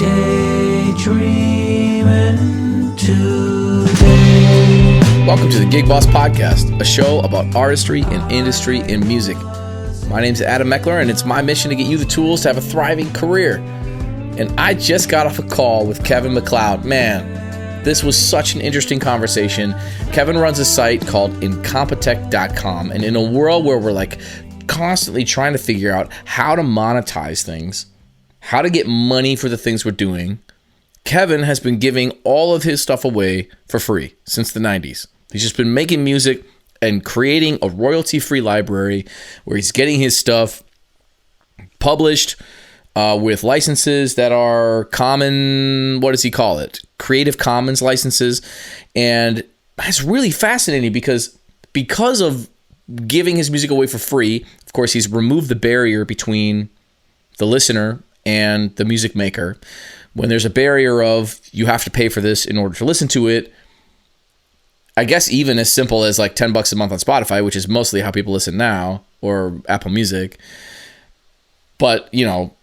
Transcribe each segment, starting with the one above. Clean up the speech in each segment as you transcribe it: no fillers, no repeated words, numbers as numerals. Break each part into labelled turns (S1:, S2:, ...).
S1: daydreaming today.
S2: Welcome to the Gig Boss Podcast, a show about artistry and industry in music. My name's Adam MacLeod, and it's my mission to get you the tools to have a thriving career. And I just got off a call with Kevin MacLeod. Man, this was such an interesting conversation. Kevin runs a site called Incompetech.com, and in a world where we're like constantly trying to figure out how to monetize things, how to get money for the things we're doing, Kevin has been giving all of his stuff away for free since the 90s. He's just been making music and creating a royalty-free library where he's getting his stuff published with licenses that are common, what does he call it? Creative Commons licenses. And it's really fascinating because of giving his music away for free, of course, he's removed the barrier between the listener and the music maker. When there's a barrier of you have to pay for this in order to listen to it, I guess even as simple as like $10 a month on Spotify, which is mostly how people listen now, or Apple Music. But, you know,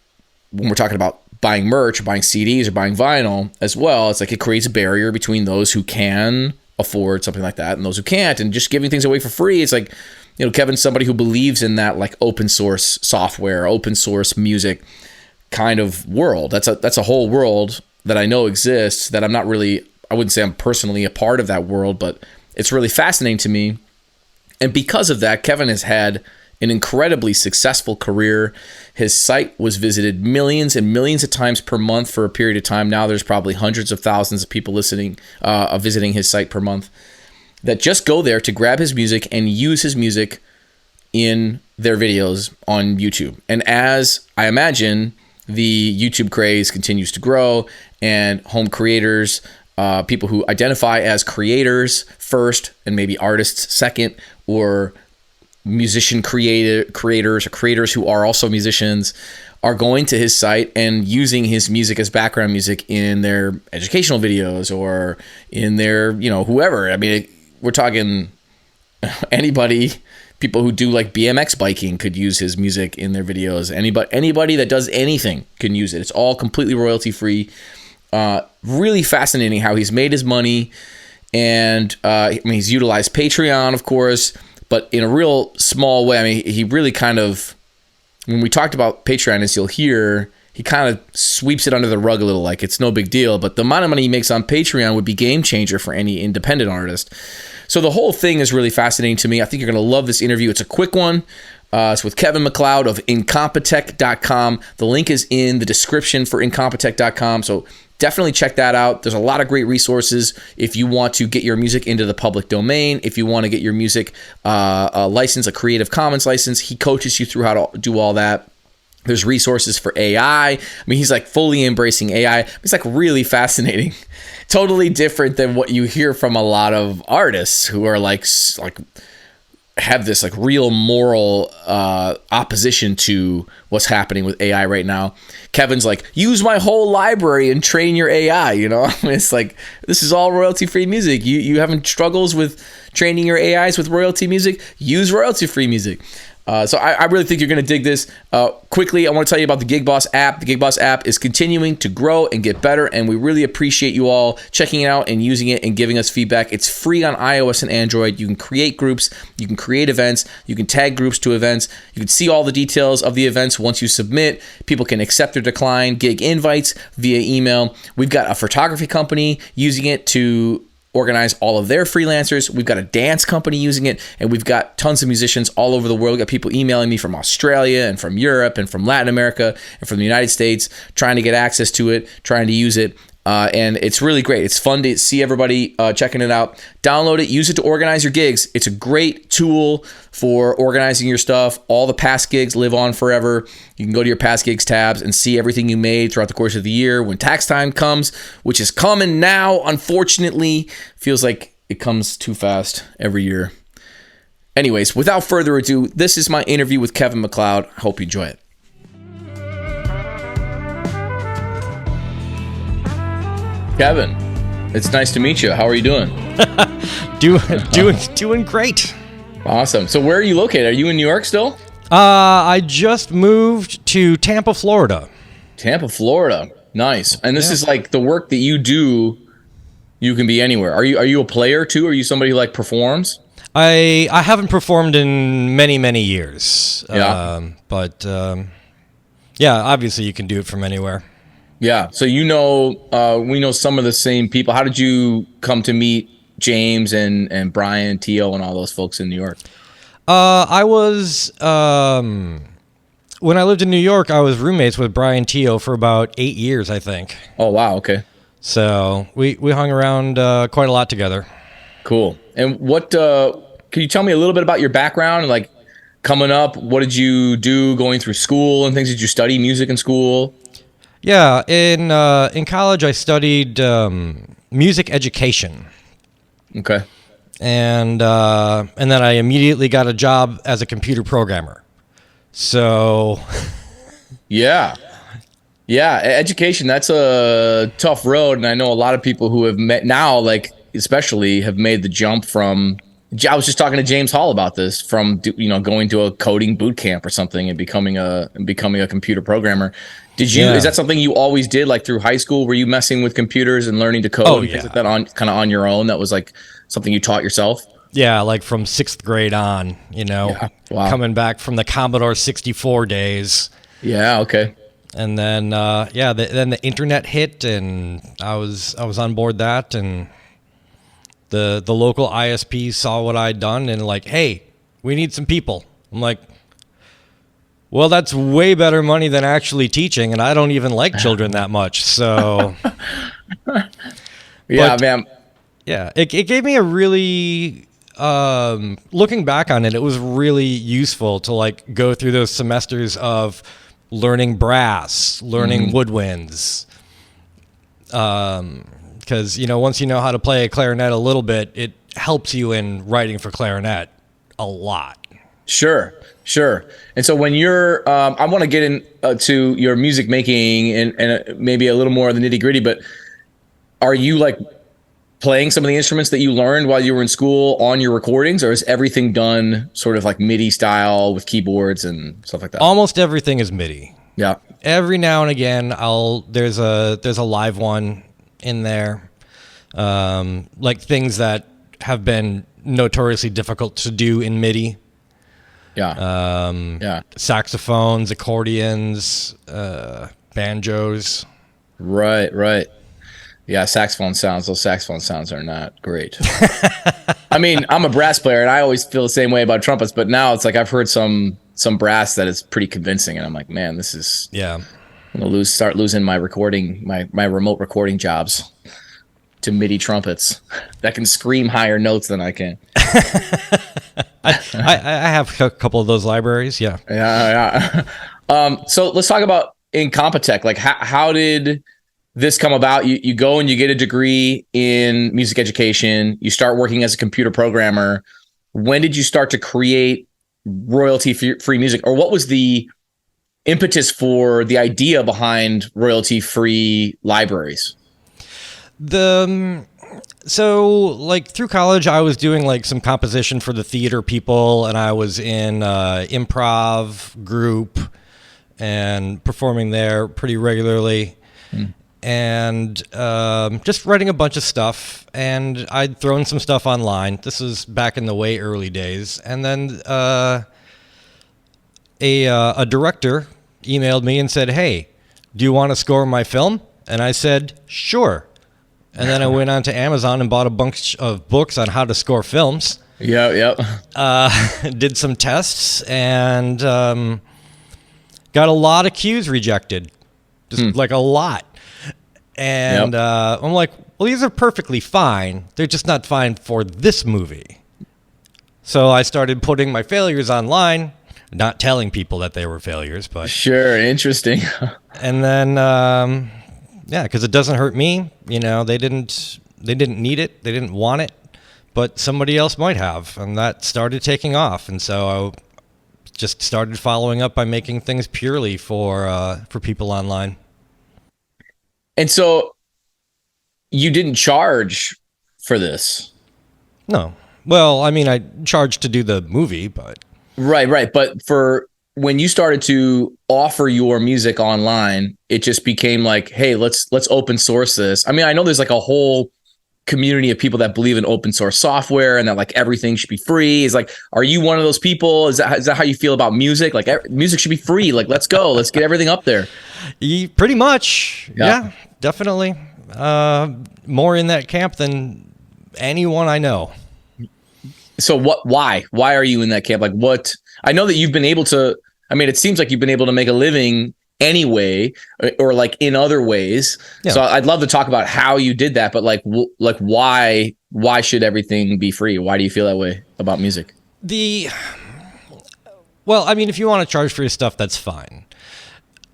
S2: when we're talking about buying merch, or buying CDs, or buying vinyl as well, it's like it creates a barrier between those who can afford something like that and those who can't. And just giving things away for free, it's like, you know, Kevin's somebody who believes in that like open source software, open source music kind of world. That's a whole world that I know exists that I'm not really, I wouldn't say I'm personally a part of that world, but it's really fascinating to me. And because of that, Kevin has had an incredibly successful career. His site was visited millions and millions of times per month for a period of time. Now there's probably hundreds of thousands of people visiting his site per month that just go there to grab his music and use his music in their videos on YouTube. And as I imagine the YouTube craze continues to grow and home creators, people who identify as creators first and maybe artists second, or musician creators or creators who are also musicians, are going to his site and using his music as background music in their educational videos or in their, you know, whoever. I mean, we're talking anybody. People who do like BMX biking could use his music in their videos. Anybody that does anything can use it. It's all completely royalty free. Really fascinating how he's made his money. And I mean, he's utilized Patreon, of course, but in a real small way. I mean, he really kind of, when we talked about Patreon, as you'll hear, he kind of sweeps it under the rug a little, like it's no big deal. But the amount of money he makes on Patreon would be game changer for any independent artist. So the whole thing is really fascinating to me. I think you're going to love this interview. It's a quick one. It's with Kevin MacLeod of Incompetech.com. The link is in the description for Incompetech.com. So definitely check that out. There's a lot of great resources if you want to get your music into the public domain. If you want to get your music a license, a Creative Commons license, he coaches you through how to do all that. There's resources for AI. I mean, he's like fully embracing AI. It's like really fascinating. Totally different than what you hear from a lot of artists who are like have this like real moral opposition to what's happening with AI right now. Kevin's like, use my whole library and train your AI, you know? I mean, it's like, this is all royalty-free music. You having struggles with training your AIs with royalty music? Use royalty-free music. So I really think you're going to dig this. Quickly, I want to tell you about the Gig Boss app. The Gig Boss app is continuing to grow and get better, and we really appreciate you all checking it out and using it and giving us feedback. It's free on iOS and Android. You can create groups. You can create events. You can tag groups to events. You can see all the details of the events once you submit. People can accept or decline gig invites via email. We've got a photography company using it to organize all of their freelancers. We've got a dance company using it, and we've got tons of musicians all over the world. We've got people emailing me from Australia and from Europe and from Latin America and from the United States trying to get access to it, trying to use it. And it's really great. It's fun to see everybody checking it out. Download it. Use it to organize your gigs. It's a great tool for organizing your stuff. All the past gigs live on forever. You can go to your past gigs tabs and see everything you made throughout the course of the year. When tax time comes, which is coming now, unfortunately, feels like it comes too fast every year. Anyways, without further ado, this is my interview with Kevin MacLeod. I hope you enjoy it. Kevin, it's nice to meet you. How are you doing?
S3: Doing great.
S2: Awesome. So where are you located? Are you in New York still?
S3: I just moved to Tampa, Florida.
S2: Tampa, Florida. Nice. And this
S3: Yeah.
S2: is like the work that you do. You can be anywhere. Are you a player too? Are you somebody who like performs?
S3: I haven't performed in many years.
S2: Yeah.
S3: Yeah, obviously you can do it from anywhere.
S2: Yeah. So we know some of the same people. How did you come to meet James and Brian, Tio, and all those folks in New York?
S3: I was when I lived in New York, I was roommates with Brian Tio for about 8 years, I think.
S2: Oh wow. Okay.
S3: So we hung around quite a lot together.
S2: Cool. And what can you tell me a little bit about your background? Like coming up, what did you do going through school and things? Did you study music in school?
S3: Yeah, in college I studied music education.
S2: Okay.
S3: And then I immediately got a job as a computer programmer. So
S2: Yeah. Yeah. Education, that's a tough road. And I know a lot of people who have met now, like especially have made the jump from, I was just talking to James Hall about this, from, going to a coding boot camp or something and becoming a computer programmer. Is that something you always did, like through high school? Were you messing with computers and learning to code and things like that on your own? That was like something you taught yourself?
S3: Yeah, like from 6th grade on,
S2: Yeah. Wow.
S3: coming back from the Commodore 64 days.
S2: Yeah. Okay.
S3: And then, then the internet hit, and I was on board that, and the local ISP saw what I'd done, and like, hey, we need some people. I'm like, well, that's way better money than actually teaching, and I don't even like children that much. So,
S2: Yeah, man.
S3: Yeah, it gave me a really, looking back on it, it was really useful to like go through those semesters of learning brass, learning woodwinds. Because, once you know how to play a clarinet a little bit, it helps you in writing for clarinet a lot.
S2: Sure. And so when you're, I want to get into your music making and maybe a little more of the nitty gritty, but are you like playing some of the instruments that you learned while you were in school on your recordings, or is everything done sort of like MIDI style with keyboards and stuff like that?
S3: Almost everything is MIDI.
S2: Yeah.
S3: Every now and again, there's a live one in there, like things that have been notoriously difficult to do in MIDI.
S2: Yeah.
S3: Saxophones, accordions, banjos.
S2: Right. Yeah, those saxophone sounds are not great. I mean, I'm a brass player and I always feel the same way about trumpets, but now it's like I've heard some brass that is pretty convincing, and I'm like, man, this is, I'm gonna start losing my recording, my remote recording jobs to MIDI trumpets that can scream higher notes than I can.
S3: I have a couple of those libraries. Yeah.
S2: So let's talk about Incompetech. Like, how did this come about? You go and you get a degree in music education. You start working as a computer programmer. When did you start to create royalty-free music, or what was the impetus for the idea behind royalty-free libraries?
S3: So like through college, I was doing like some composition for the theater people, and I was in improv group and performing there pretty regularly. And just writing a bunch of stuff, and I'd thrown some stuff online. This was back in the way early days. And then a director emailed me and said, hey, do you want to score my film? And I said, sure. And then I went on to Amazon and bought a bunch of books on how to score films.
S2: Yep.
S3: Did some tests, and got a lot of cues rejected. Just like a lot. And I'm like, well, these are perfectly fine. They're just not fine for this movie. So I started putting my failures online, not telling people that they were failures, but
S2: sure, interesting.
S3: And then, because it doesn't hurt me. They didn't need it. They didn't want it, but somebody else might have, and that started taking off. And so I just started following up by making things purely for people online.
S2: And so you didn't charge for this?
S3: No. Well, I mean, I charged to do the movie, but...
S2: Right. But for when you started to offer your music online, it just became like, hey, let's open source this. I mean, I know there's like a whole community of people that believe in open source software and that like everything should be free. Is like, are you one of those people? Is that how you feel about music? Like music should be free. Like, let's go. Let's get everything up there.
S3: Pretty much. Yeah, definitely. More in that camp than anyone I know.
S2: So why are you in that camp? Like what, I know that you've been able to, I mean, it seems like you've been able to make a living anyway, or like in other ways. Yeah. So I'd love to talk about how you did that, but like why should everything be free? Why do you feel that way about music?
S3: Well, I mean, if you want to charge for your stuff, that's fine.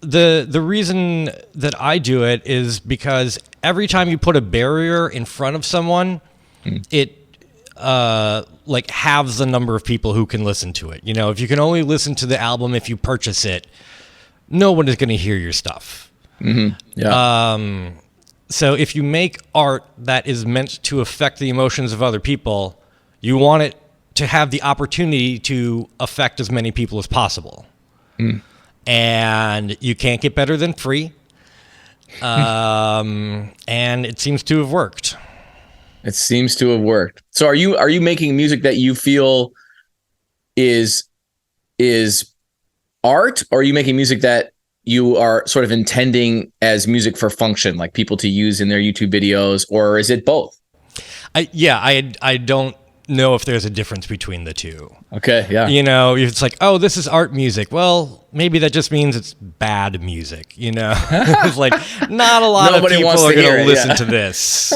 S3: The reason that I do it is because every time you put a barrier in front of someone, it like halves the number of people who can listen to it. You know, if you can only listen to the album if you purchase it, no one is going to hear your stuff. Mm-hmm. Yeah. So if you make art that is meant to affect the emotions of other people, you want it to have the opportunity to affect as many people as possible. Mm. And you can't get better than free. And it seems to have worked.
S2: It seems to have worked. So are you making music that you feel is art, or are you making music that you are sort of intending as music for function, like people to use in their YouTube videos, or is it both?
S3: I don't know if there's a difference between the two.
S2: Okay, yeah.
S3: You know, it's like, oh, this is art music. Well, maybe that just means it's bad music, you know? It's like, not a lot of people are going to listen to this.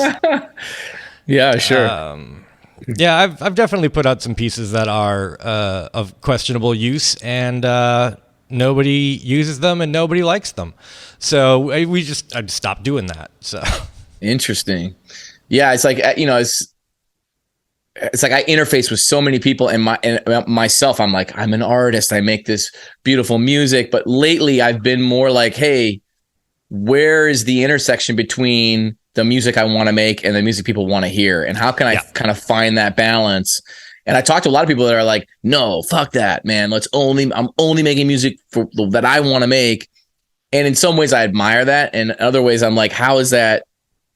S2: Yeah, sure.
S3: Yeah, I've definitely put out some pieces that are of questionable use, and nobody uses them and nobody likes them. So I just stopped doing that. So
S2: interesting. Yeah, it's like, you know, it's like I interface with so many people, and myself, I'm like, I'm an artist. I make this beautiful music, but lately I've been more like, hey, where is the intersection between the music I want to make and the music people want to hear? And how can I kind of find that balance? And I talk to a lot of people that are like, no, fuck that, man. I'm only making music that I want to make. And in some ways I admire that. And in other ways I'm like, how is that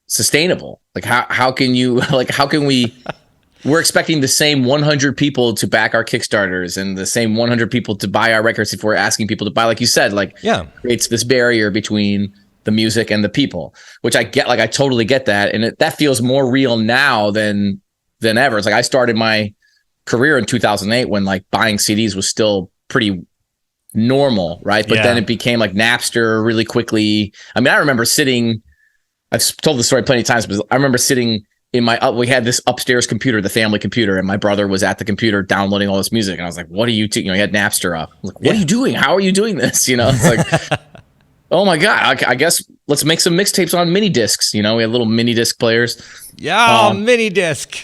S2: sustainable? Like, how can you, like, how can we're expecting the same 100 people to back our Kickstarters and the same 100 people to buy our records if we're asking people to buy, like you said, like, creates this barrier between the music and the people, which I get. Like, I totally get that. And that feels more real now than ever. It's like I started my career in 2008 when like buying CDs was still pretty normal, right? But then it became like Napster really quickly. I mean, I remember I've told the story plenty of times, but I remember sitting in we had this upstairs computer, the family computer, and my brother was at the computer downloading all this music. And I was like, what are you doing? You know, he had Napster up. I was like, what are you doing? How are you doing this? You know, it's like, oh my God, I guess let's make some mixtapes on mini discs. You know, we had little mini disc players.
S3: Yeah, mini disc.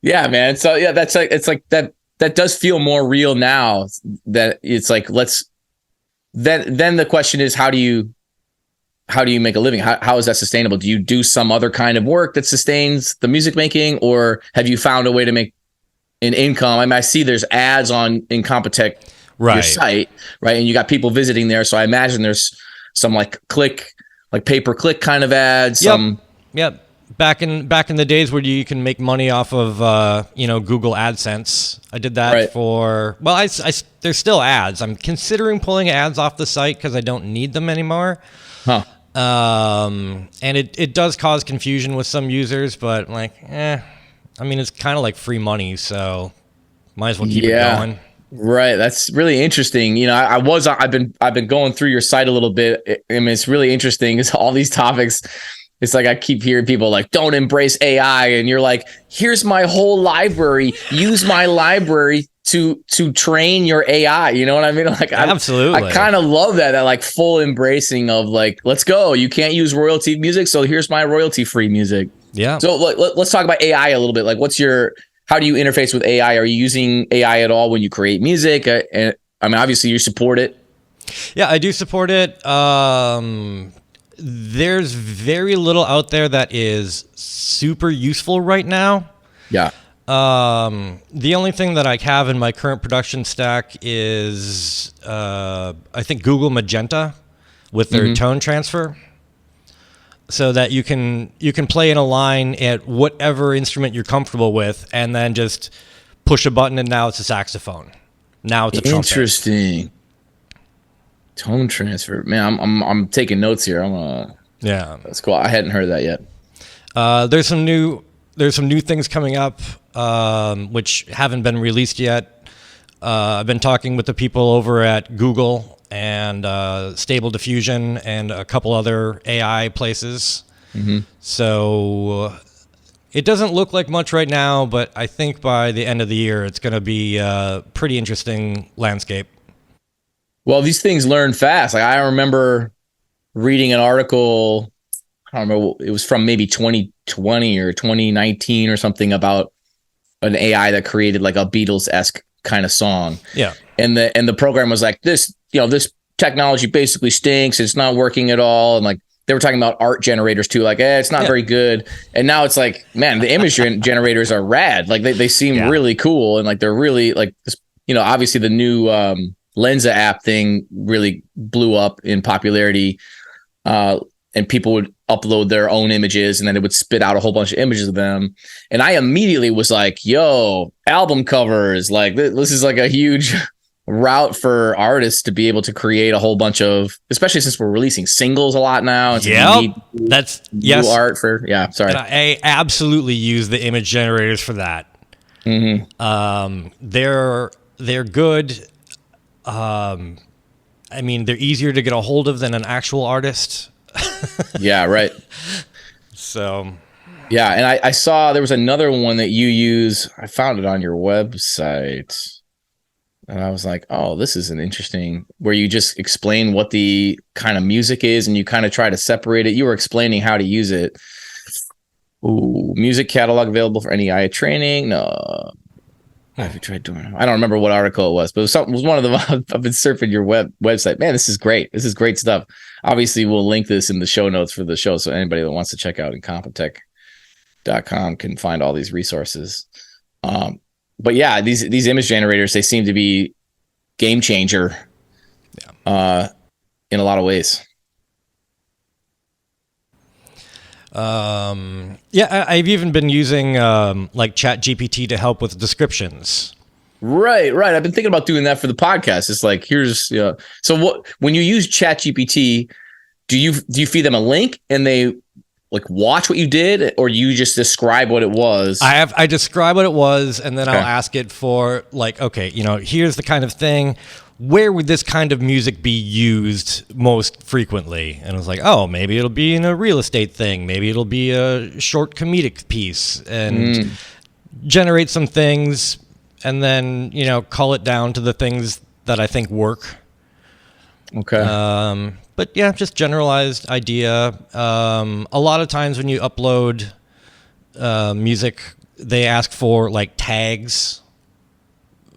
S2: Yeah, man. So yeah, it's like that does feel more real now. That it's like, then the question is, how do you make a living? How is that sustainable? Do you do some other kind of work that sustains the music making, or have you found a way to make an income? I mean, I see there's ads in Compotech, your site, right? And you got people visiting there. So I imagine there's some like pay-per-click kind of ads.
S3: Yep. Back in the days where you can make money off of Google AdSense. I did that for, well, there's still ads. I'm considering pulling ads off the site because I don't need them anymore. Huh. And it does cause confusion with some users, but like, I mean, it's kind of like free money, so might as well keep it going.
S2: Right. That's really interesting. You know, I've been going through your site a little bit. I mean, it's really interesting. It's all these topics. It's like I keep hearing people like, don't embrace AI. And you're like, here's my whole library. Use my library to train your AI. You know what I mean? Like,
S3: absolutely.
S2: I kind of love that like full embracing of like, let's go. You can't use royalty music, so here's my royalty free music. Yeah. So let's talk about AI a little bit. Like, how do you interface with AI? Are you using AI at all when you create music? And I mean, obviously you support it.
S3: Yeah, I do support it. There's very little out there that is super useful right now.
S2: Yeah.
S3: The only thing that I have in my current production stack is I think Google Magenta with their tone transfer, so that you can play in a line at whatever instrument you're comfortable with, and then just push a button, and now it's a saxophone. Now it's a trumpet.
S2: Interesting. Tone transfer, man. I'm taking notes here.
S3: Yeah,
S2: that's cool. I hadn't heard of that yet.
S3: There's some new things coming up, which haven't been released yet. I've been talking with the people over at Google and Stable Diffusion and a couple other AI places. So it doesn't look like much right now, but I think by the end of the year, it's going to be a pretty interesting landscape.
S2: Well, these things learn fast. Like, I remember reading an article, I don't remember, it was from maybe 2020 or 2019 or something, about an AI that created like a Beatles-esque kind of song.
S3: Yeah.
S2: And the program was like, this technology basically stinks. It's not working at all. And like, they were talking about art generators too, like, it's not very good. And now it's like, man, the image generators are rad. Like they seem really cool. And like, they're really like, obviously the new Lensa app thing really blew up in popularity. And people would upload their own images, and then it would spit out a whole bunch of images of them. And I immediately was like, yo, album covers, like this is like a huge route for artists to be able to create a whole bunch of, especially since we're releasing singles a lot now.
S3: Yeah, that's
S2: new art for, sorry.
S3: And I absolutely use the image generators for that. They're good. I mean, they're easier to get a hold of than an actual artist.
S2: Yeah, right.
S3: So,
S2: yeah, and I saw there was another one that you use. I found it on your website, and I was like, oh, this is an interesting, where you just explain what the kind of music is, and you kind of try to separate it. You were explaining how to use it. Ooh, music catalog available for any AI training. No. Have you tried doing it? I don't remember what article it was, but it was one of them. I've been surfing your website. Man, this is great. This is great stuff. Obviously, we'll link this in the show notes for the show, so anybody that wants to check out incompetech.com can find all these resources. But yeah, these image generators, they seem to be game changer in a lot of ways.
S3: I've even been using like ChatGPT to help with descriptions.
S2: Right. I've been thinking about doing that for the podcast. It's like, so when you use ChatGPT, do you feed them a link and they like watch what you did, or you just describe what it was?
S3: I describe what it was, and then I'll ask it for like, okay, here's the kind of thing. Where would this kind of music be used most frequently? And I was like, oh, maybe it'll be in a real estate thing. Maybe it'll be a short comedic piece, and generate some things, and then, call it down to the things that I think work.
S2: Okay.
S3: But yeah, just generalized idea. A lot of times when you upload music, they ask for like tags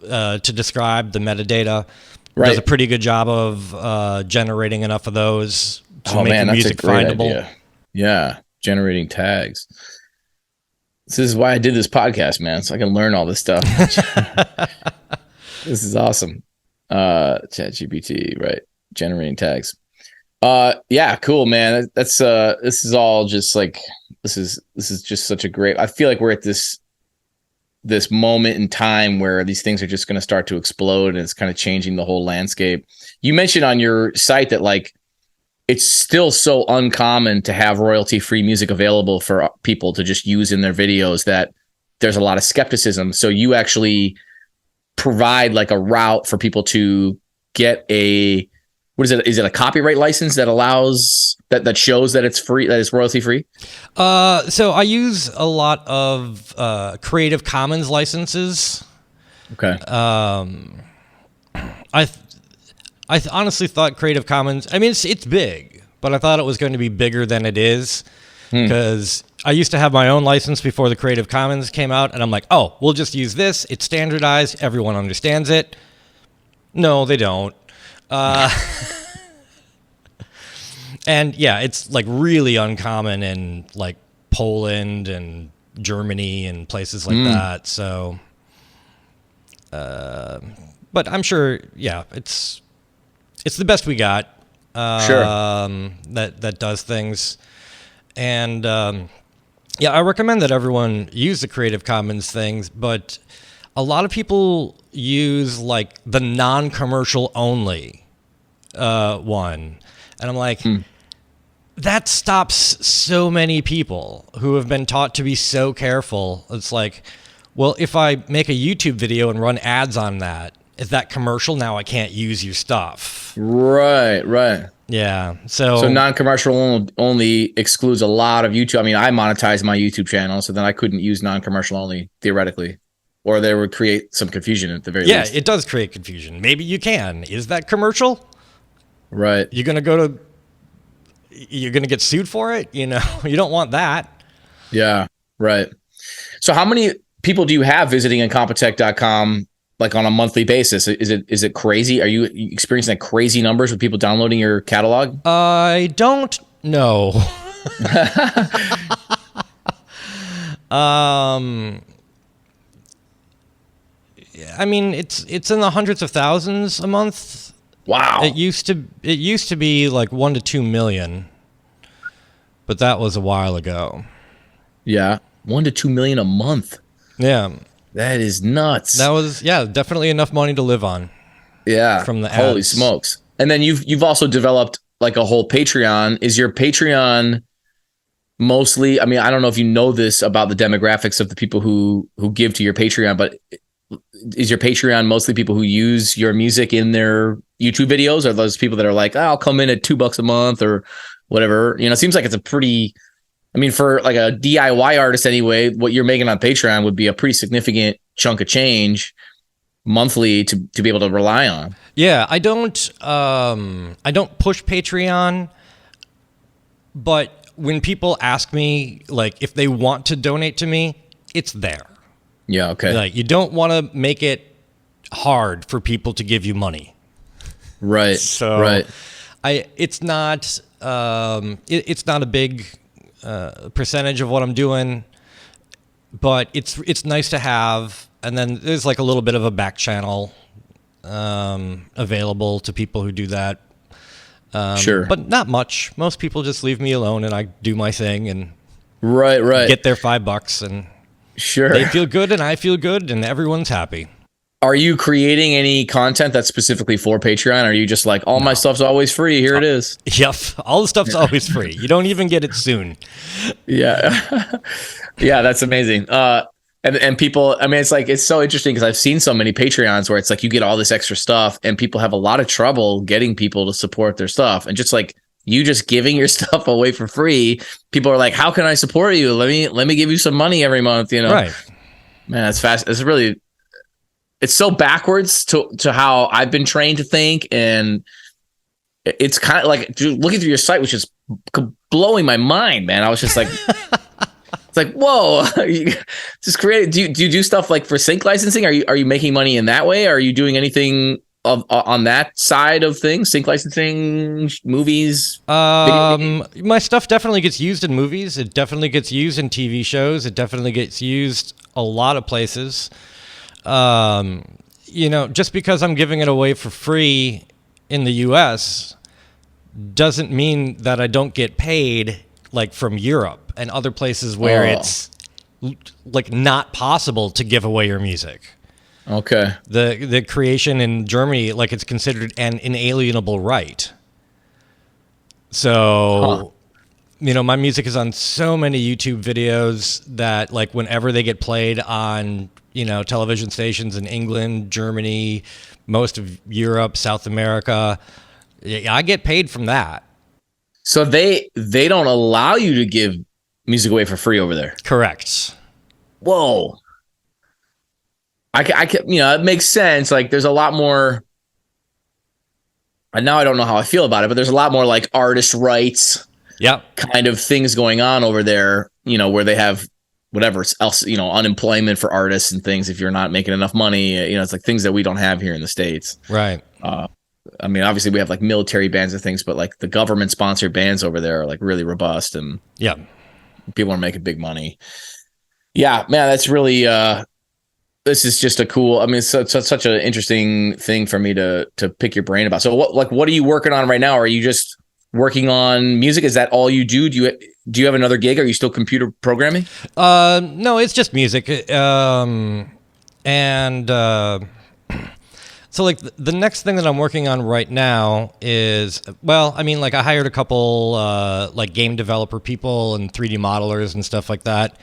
S3: to describe the metadata. Right. Does a pretty good job of generating enough of those to make the music findable. Idea.
S2: Yeah, generating tags. This is why I did this podcast, man, so I can learn all this stuff. This is awesome. ChatGPT, right? Generating tags. Yeah, cool, man. That's this is all just like this is just such a great. I feel like we're at this moment in time where these things are just going to start to explode, and it's kind of changing the whole landscape. You mentioned on your site that like it's still so uncommon to have royalty-free music available for people to just use in their videos that there's a lot of skepticism. So you actually provide like a route for people to get a, what is it? Is it a copyright license that allows that shows that it's free, that it's royalty free?
S3: So I use a lot of Creative Commons licenses.
S2: Okay.
S3: I honestly thought Creative Commons, I mean, it's big, but I thought it was going to be bigger than it is, because I used to have my own license before the Creative Commons came out, and I'm like, oh, we'll just use this. It's standardized. Everyone understands it. No, they don't. And yeah, it's like really uncommon in like Poland and Germany and places like that. So, but I'm sure, yeah, it's the best we got.
S2: Sure.
S3: That does things. And yeah, I recommend that everyone use the Creative Commons things, but a lot of people use like the non-commercial only one. And I'm like, that stops so many people who have been taught to be so careful. It's like, well, if I make a YouTube video and run ads on that, is that commercial? Now I can't use your stuff.
S2: Right.
S3: Yeah. So
S2: non-commercial only excludes a lot of YouTube. I mean, I monetize my YouTube channel, so then I couldn't use non-commercial only theoretically, or they would create some confusion at the very least.
S3: Yeah, it does create confusion. Maybe you can. Is that commercial?
S2: Right.
S3: You're gonna get sued for it. You know, you don't want that.
S2: Yeah. Right. So how many people do you have visiting Incompetech.com? Like on a monthly basis? Is it crazy? Are you experiencing like crazy numbers with people downloading your catalog?
S3: I don't know. I mean, it's in the hundreds of thousands a month.
S2: Wow.
S3: It used to be like 1 to 2 million, but that was a while ago.
S2: Yeah, 1 to 2 million a month.
S3: Yeah.
S2: That is nuts.
S3: That was, definitely enough money to live on.
S2: Yeah.
S3: From the
S2: holy
S3: ads.
S2: smokes. And then you've also developed like a whole Patreon. Is your Patreon mostly, I mean, I don't know if you know this about the demographics of the people who give to your Patreon, but is your Patreon mostly people who use your music in their YouTube videos? Or those people that are like, I'll come in at $2 a month or whatever? You know, it seems like it's a pretty, I mean, for like a DIY artist anyway, what you're making on Patreon would be a pretty significant chunk of change monthly to be able to rely on.
S3: Yeah, I don't push Patreon, but when people ask me like if they want to donate to me, it's there.
S2: Yeah, okay.
S3: Like you don't want to make it hard for people to give you money.
S2: Right.
S3: So
S2: right.
S3: It's not a big percentage of what I'm doing, but it's nice to have. And then there's like a little bit of a back channel available to people who do that.
S2: Sure,
S3: but not much. Most people just leave me alone, and I do my thing and
S2: right
S3: get their $5, and
S2: sure,
S3: they feel good, and I feel good, and everyone's happy.
S2: Are you creating any content that's specifically for Patreon? Or are you just like, all my stuff's always free, here it is?
S3: Yep, all the stuff's always free. You don't even get it soon.
S2: Yeah. Yeah, that's amazing. And people, I mean, it's so interesting because I've seen so many Patreons where it's like you get all this extra stuff and people have a lot of trouble getting people to support their stuff. And just like you just giving your stuff away for free, people are like, how can I support you? Let me give you some money every month, you know?
S3: Right.
S2: Man, that's fast. It's so backwards to how I've been trained to think. And it's kind of like looking through your site, which is blowing my mind, man. I was just like, it's like, whoa, just create. Do you do stuff like for sync licensing? Are you making money in that way? Are you doing anything on that side of things? Sync licensing, movies?
S3: My stuff definitely gets used in movies. It definitely gets used in TV shows. It definitely gets used a lot of places. You know, just because I'm giving it away for free in the US doesn't mean that I don't get paid like from Europe and other places where it's like not possible to give away your music.
S2: Okay.
S3: The creation in Germany, like it's considered an inalienable right. So, you know, my music is on so many YouTube videos that like whenever they get played on, you know, television stations in England, Germany, most of Europe, South America, I get paid from that.
S2: So they don't allow you to give music away for free over there.
S3: Correct.
S2: Whoa. I can, you know, it makes sense. Like there's a lot more, and now I don't know how I feel about it, but there's a lot more like artist rights kind of things going on over there, you know, where they have whatever else, you know, unemployment for artists and things. If you're not making enough money, you know, it's like things that we don't have here in the States.
S3: Right.
S2: I mean, obviously we have like military bands and things, but like the government sponsored bands over there are like really robust and people are making big money. Yeah, man, that's really this is just a cool. I mean, it's such an interesting thing for me to pick your brain about. So what are you working on right now? Are you just working on music? Is that all you do? Do you have another gig? Are you still computer programming?
S3: No, it's just music. And so like the next thing that I'm working on right now is, well, I mean, like I hired a couple like game developer people and 3D modelers and stuff like that.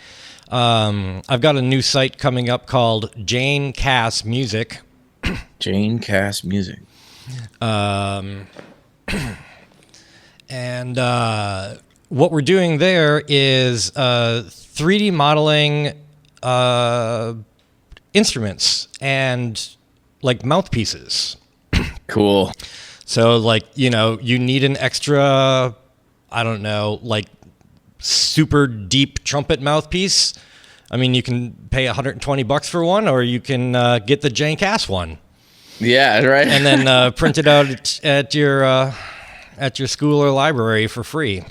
S3: I've got a new site coming up called Jane Cass Music.
S2: Jane Cass Music.
S3: And what we're doing there is 3D modeling instruments and like mouthpieces.
S2: Cool.
S3: So like, you need an extra, I don't know, like super deep trumpet mouthpiece. I mean, you can pay $120 for one, or you can get the Jane Cass one.
S2: Yeah, right.
S3: And then print it out at your school or library for free.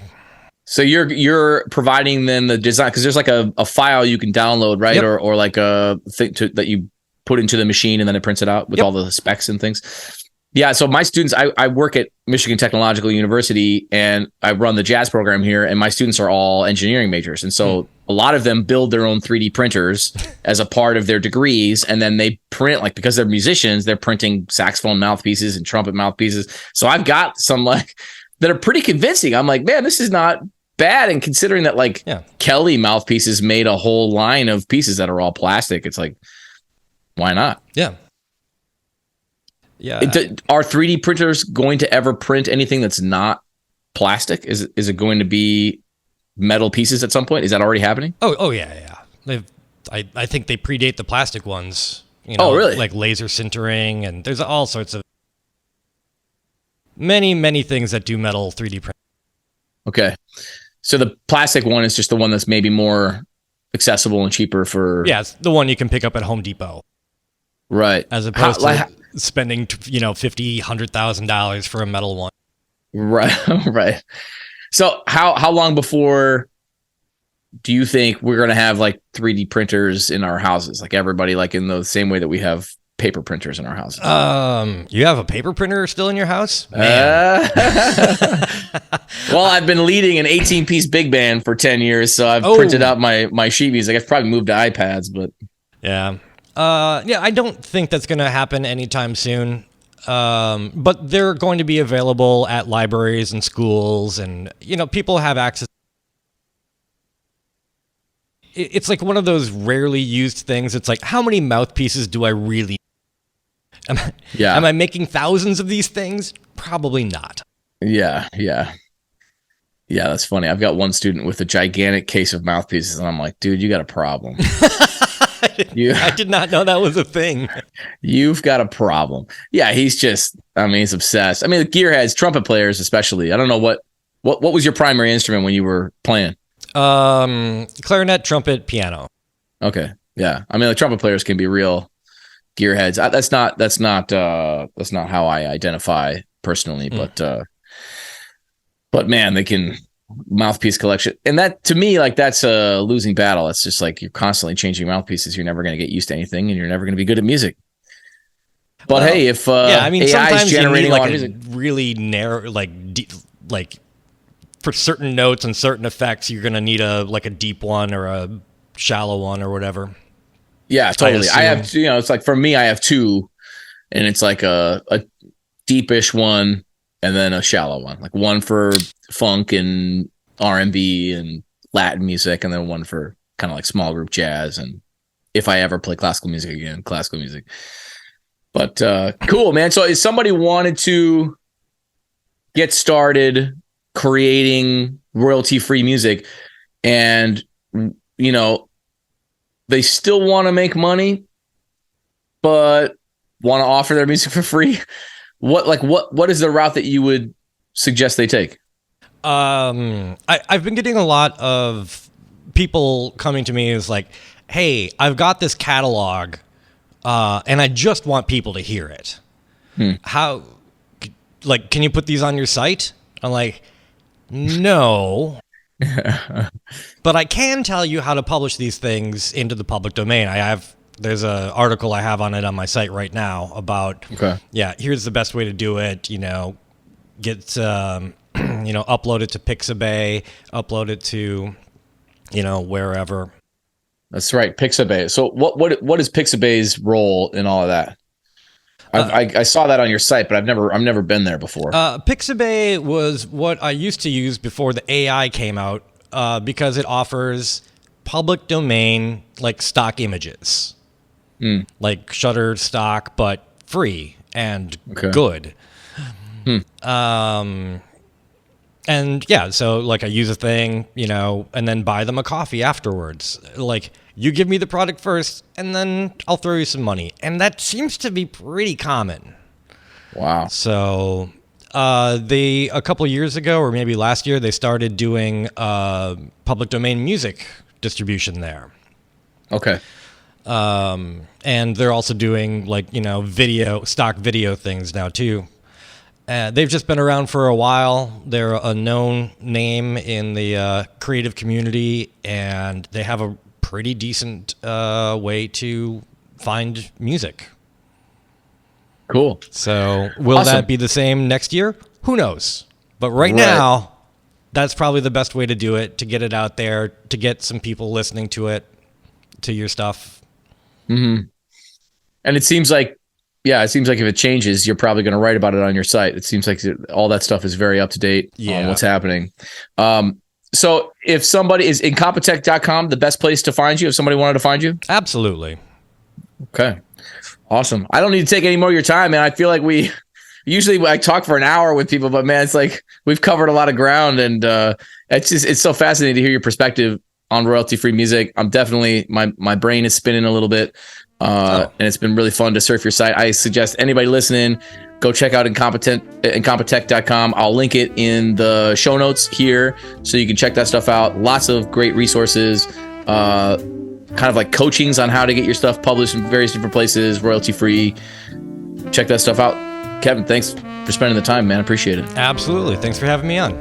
S2: So you're providing them the design, because there's like a file you can download, right?
S3: Yep.
S2: Or like a thing that you put into the machine and then it prints it out with all the specs and things. Yeah. So my students, I work at Michigan Technological University and I run the jazz program here, and my students are all engineering majors. And so a lot of them build their own 3D printers as a part of their degrees. And then they print, like, because they're musicians, they're printing saxophone mouthpieces and trumpet mouthpieces. So I've got some like that are pretty convincing. I'm like, man, this is not bad. And considering that like Kelly mouthpieces made a whole line of pieces that are all plastic, it's like, why not?
S3: Yeah. Yeah.
S2: Are 3D printers going to ever print anything that's not plastic? Is it going to be metal pieces at some point? Is that already happening?
S3: Oh yeah. I think they predate the plastic ones.
S2: Oh, really?
S3: Like laser sintering, and there's all sorts of many things that do metal 3D print.
S2: Okay. So the plastic one is just the one that's maybe more accessible and cheaper for...
S3: Yeah, it's the one you can pick up at Home Depot.
S2: Right.
S3: As opposed to spending, $50,000, $100,000 for a metal one.
S2: Right. Right. So how long before do you think we're going to have like 3D printers in our houses? Like everybody, like in the same way that we have paper printers in our houses.
S3: You have a paper printer still in your house?
S2: Well, I've been leading an 18-piece big band for 10 years, so I've printed out my sheet music. I've probably moved to iPads, but
S3: yeah. I don't think that's going to happen anytime soon. But they're going to be available at libraries and schools, and people have access. It's like one of those rarely used things. It's like, how many mouthpieces do I really? Am I making thousands of these things? Probably not.
S2: Yeah. That's funny. I've got one student with a gigantic case of mouthpieces, and I'm like, dude, you got a problem.
S3: I did not know that was a thing.
S2: You've got a problem. Yeah, he's obsessed. I mean, the gearheads, trumpet players especially. I don't know what was your primary instrument when you were playing?
S3: Clarinet, trumpet, piano.
S2: Okay. Yeah. I mean, the trumpet players can be real gearheads. That's not how I identify personally, but man, they can mouthpiece collection. And that, to me, like, that's a losing battle. It's just like you're constantly changing mouthpieces. You're never going to get used to anything, and you're never going to be good at music. But hey, if AI is generating
S3: sometimes
S2: music,
S3: a really narrow, like for certain notes and certain effects, you're going to need a deep one or a shallow one or whatever.
S2: Yeah, totally. I have, it's like, for me, I have two, and it's like a deepish one and then a shallow one, like one for funk and R&B and Latin music, and then one for kind of like small group jazz, and if I ever play classical music again, classical music. But cool, man. So if somebody wanted to get started creating royalty-free music, and they still want to make money but want to offer their music for free, what is the route that you would suggest they take?
S3: I've been getting a lot of people coming to me as like, hey, I've got this catalog, and I just want people to hear it. How, can you put these on your site? I'm like, no. But I can tell you how to publish these things into the public domain. There's an article I have on it on my site right now about, here's the best way to do it. Get, upload it to Pixabay, upload it to, wherever.
S2: That's right, Pixabay. So what is Pixabay's role in all of that? I saw that on your site, but I've never been there before.
S3: Pixabay was what I used to use before the AI came out, because it offers public domain like stock images, like Shutterstock, but free and good. And so like I use a thing, and then buy them a coffee afterwards. Like, you give me the product first, and then I'll throw you some money. And that seems to be pretty common.
S2: Wow.
S3: So a couple years ago, or maybe last year, they started doing public domain music distribution there.
S2: Okay.
S3: And they're also doing like, stock video things now too. They've just been around for a while. They're a known name in the creative community, and they have a pretty decent way to find music.
S2: Cool.
S3: So will that be the same next year? Who knows? But right now, that's probably the best way to do it, to get it out there, to get some people listening to your stuff.
S2: Mm-hmm. And it seems like if it changes, you're probably going to write about it on your site. It seems like all that stuff is very up to date on what's happening. So if somebody is incompetech.com, the best place to find you, if somebody wanted to find you?
S3: Absolutely. Okay.
S2: Awesome. I don't need to take any more of your time, man. I feel like I talk for an hour with people, but man, it's like we've covered a lot of ground, and it's so fascinating to hear your perspective on royalty-free music. I'm definitely, my brain is spinning a little bit. And it's been really fun to surf your site. I suggest anybody listening, go check out incompetech.com. I'll link it in the show notes here so you can check that stuff out. Lots of great resources, kind of like coachings on how to get your stuff published in various different places, royalty free. Check that stuff out. Kevin, thanks for spending the time, man. Appreciate it.
S3: Absolutely. Thanks for having me on.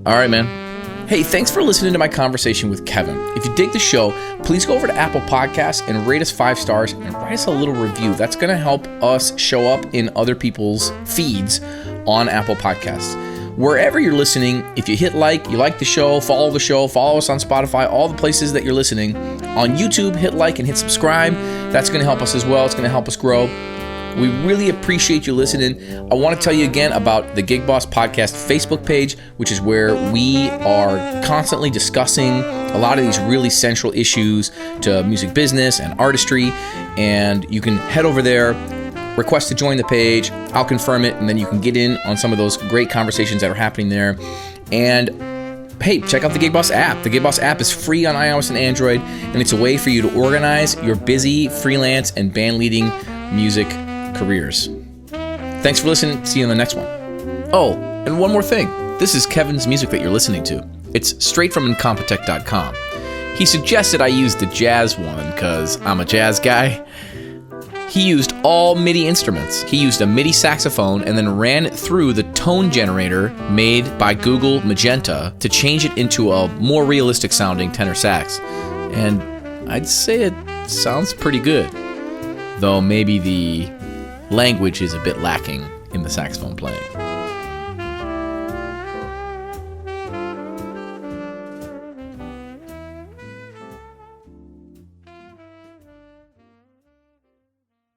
S2: All right, man. Hey, thanks for listening to my conversation with Kevin. If you dig the show, please go over to Apple Podcasts and rate us 5 stars and write us a little review. That's going to help us show up in other people's feeds on Apple Podcasts. Wherever you're listening, if you hit like, you like the show, follow us on Spotify, all the places that you're listening. On YouTube, hit like and hit subscribe. That's going to help us as well. It's going to help us grow. We really appreciate you listening. I want to tell you again about the Gig Boss Podcast Facebook page, which is where we are constantly discussing a lot of these really central issues to music business and artistry. And you can head over there, request to join the page. I'll confirm it, and then you can get in on some of those great conversations that are happening there. And hey, check out the Gig Boss app. The Gig Boss app is free on iOS and Android, and it's a way for you to organize your busy freelance and band leading music careers. Thanks for listening. See you in the next one. Oh, and one more thing. This is Kevin's music that you're listening to. It's straight from incompetech.com. He suggested I use the jazz one because I'm a jazz guy. He used all MIDI instruments. He used a MIDI saxophone and then ran it through the tone generator made by Google Magenta to change it into a more realistic sounding tenor sax. And I'd say it sounds pretty good, though maybe the language is a bit lacking in the saxophone playing.